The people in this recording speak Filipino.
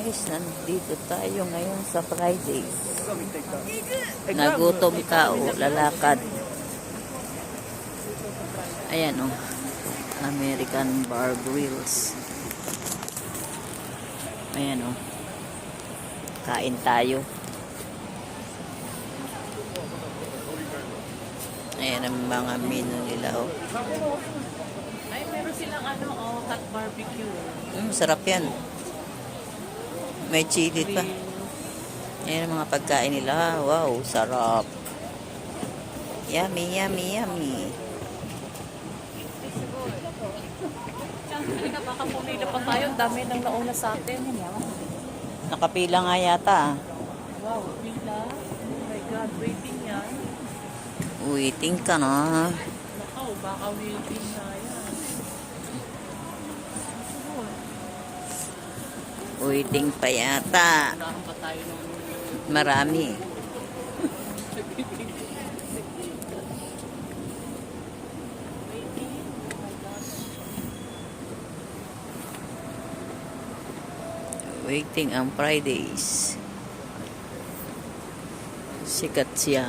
Guys, nandito tayo ngayon sa Fridays. Nagutom ka o lalakad. Ayan o. American Bar Grills. Ayan o. Kain tayo. Ayan ang mga menu nila o. Ay, meron silang hot barbecue. Sarap yan. May chili pa. Ayan ang mga pagkain nila. Wow, sarap. Yummy, yummy, yummy. Halika, baka pumila pa tayo. Dami nang nauna sa atin. Nakapila nga yata. Wow, pila. Oh my God, waiting yan. Waiting ka na. Nakaw, baka waiting na yan. Waiting pa yata. Unahan pa tayo ng Marami. Waiting ang Fridays. Sikat siya.